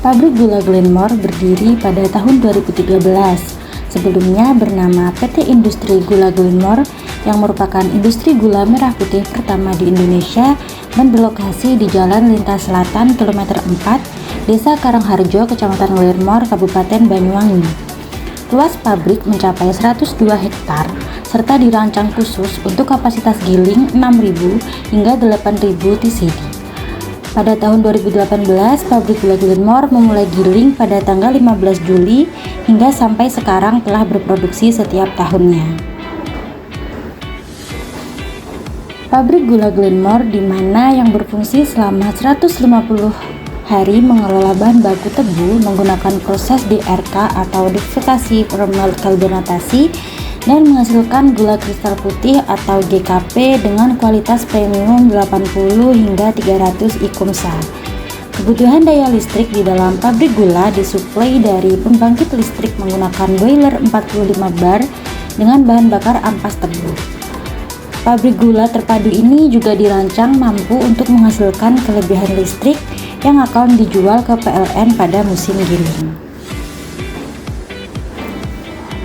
Pabrik gula Glenmore berdiri pada tahun 2013. Sebelumnya bernama PT Industri Gula Glenmore yang merupakan industri gula merah putih pertama di Indonesia dan berlokasi di Jalan Lintas Selatan kilometer 4, Desa Karangharjo, Kecamatan Glenmore, Kabupaten Banyuwangi. Luas pabrik mencapai 102 hektar serta dirancang khusus untuk kapasitas giling 6.000 hingga 8.000 TCD. Pada tahun 2018, pabrik gula Glenmore memulai giling pada tanggal 15 Juli hingga sampai sekarang telah berproduksi setiap tahunnya. Pabrik gula Glenmore di mana yang berfungsi selama 150 hari mengelola bahan baku tebu menggunakan proses DRK atau derivatasi formal karbonatasi dan menghasilkan gula kristal putih atau GKP dengan kualitas premium 80 hingga 300 IKUMSA. Kebutuhan daya listrik di dalam pabrik gula disuplai dari pembangkit listrik menggunakan boiler 45 bar dengan bahan bakar ampas tebu. Pabrik gula terpadu ini juga dirancang mampu untuk menghasilkan kelebihan listrik yang akan dijual ke PLN pada musim giling.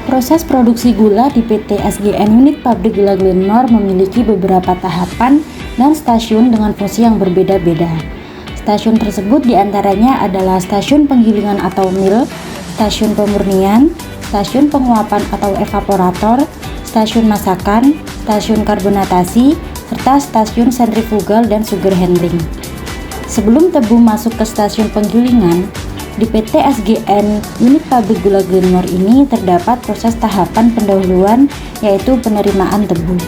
Proses produksi gula di PT SGN Unit Pabrik Gula Glenmore memiliki beberapa tahapan dan stasiun dengan fungsi yang berbeda-beda. Stasiun tersebut diantaranya adalah stasiun penggilingan atau mill, stasiun pemurnian, stasiun penguapan atau evaporator, stasiun masakan, stasiun karbonatasi, serta stasiun sentrifugal dan sugar handling. Sebelum tebu masuk ke stasiun penggilingan, di PT SGN Unit Pabrik Gula Glenmore ini terdapat proses tahapan pendahuluan, yaitu penerimaan tebu.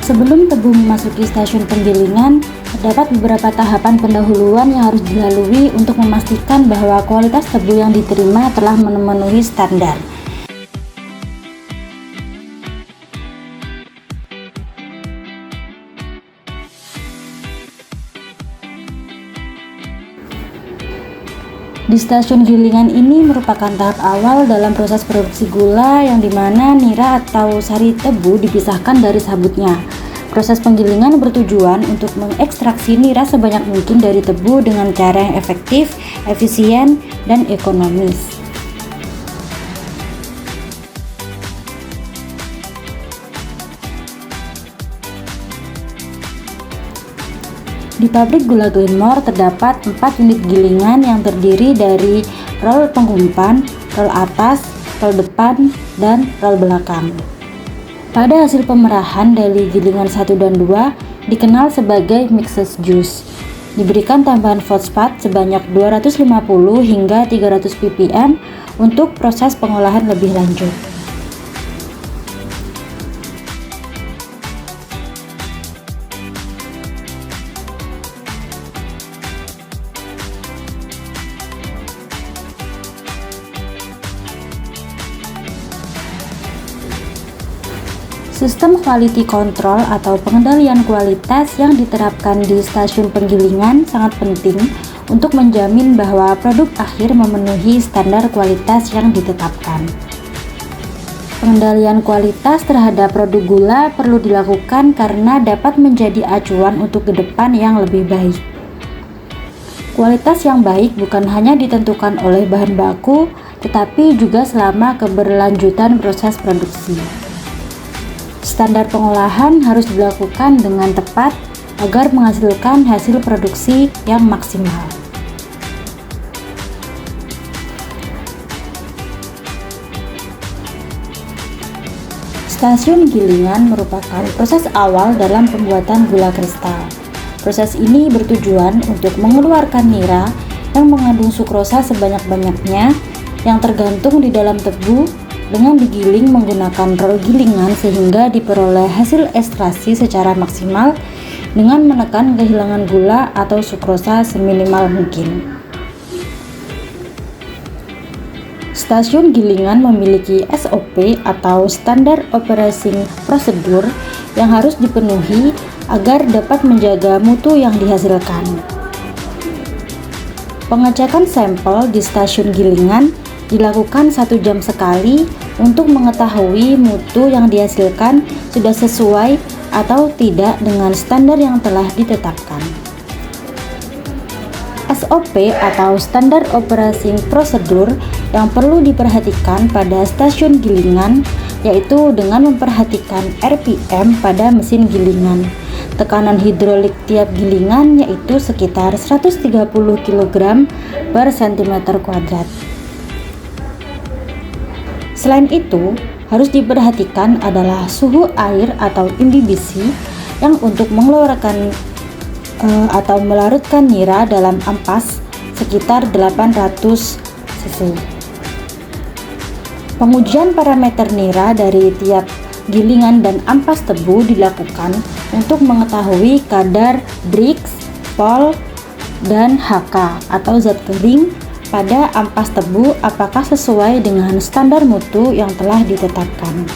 Sebelum tebu memasuki stasiun penggilingan, terdapat beberapa tahapan pendahuluan yang harus dilalui untuk memastikan bahwa kualitas tebu yang diterima telah memenuhi standar. Di stasiun gilingan ini merupakan tahap awal dalam proses produksi gula yang dimana nira atau sari tebu dipisahkan dari sabutnya. Proses penggilingan bertujuan untuk mengekstraksi nira sebanyak mungkin dari tebu dengan cara yang efektif, efisien, dan ekonomis. Di pabrik gula Glenmore terdapat 4 unit gilingan yang terdiri dari rol pengumpan, rol atas, rol depan, dan rol belakang. Pada hasil pemerahan dari gilingan 1 dan 2 dikenal sebagai mixed juice. Diberikan tambahan fosfat sebanyak 250 hingga 300 ppm untuk proses pengolahan lebih lanjut. Sistem quality control atau pengendalian kualitas yang diterapkan di stasiun penggilingan sangat penting untuk menjamin bahwa produk akhir memenuhi standar kualitas yang ditetapkan. Pengendalian kualitas terhadap produk gula perlu dilakukan karena dapat menjadi acuan untuk ke depan yang lebih baik. Kualitas yang baik bukan hanya ditentukan oleh bahan baku, tetapi juga selama keberlanjutan proses produksi. Standar pengolahan harus dilakukan dengan tepat agar menghasilkan hasil produksi yang maksimal. Stasiun gilingan merupakan proses awal dalam pembuatan gula kristal. Proses ini bertujuan untuk mengeluarkan nira yang mengandung sukrosa sebanyak-banyaknya yang tergantung di dalam tebu dengan digiling menggunakan rol gilingan sehingga diperoleh hasil ekstraksi secara maksimal dengan menekan kehilangan gula atau sukrosa seminimal mungkin. Stasiun gilingan memiliki SOP atau Standard Operating Procedure yang harus dipenuhi agar dapat menjaga mutu yang dihasilkan. Pengecekan sampel di stasiun gilingan dilakukan 1 jam sekali untuk mengetahui mutu yang dihasilkan sudah sesuai atau tidak dengan standar yang telah ditetapkan. SOP atau Standar Operating Procedure yang perlu diperhatikan pada stasiun gilingan, yaitu dengan memperhatikan RPM pada mesin gilingan. Tekanan hidrolik tiap gilingan yaitu sekitar 130 kg per cm². Selain itu, harus diperhatikan adalah suhu air atau imbibisi yang untuk mengeluarkan atau melarutkan nira dalam ampas sekitar 800 cc. Pengujian parameter nira dari tiap gilingan dan ampas tebu dilakukan untuk mengetahui kadar Brix, Pol, dan HK atau zat kering pada ampas tebu apakah sesuai dengan standar mutu yang telah ditetapkan.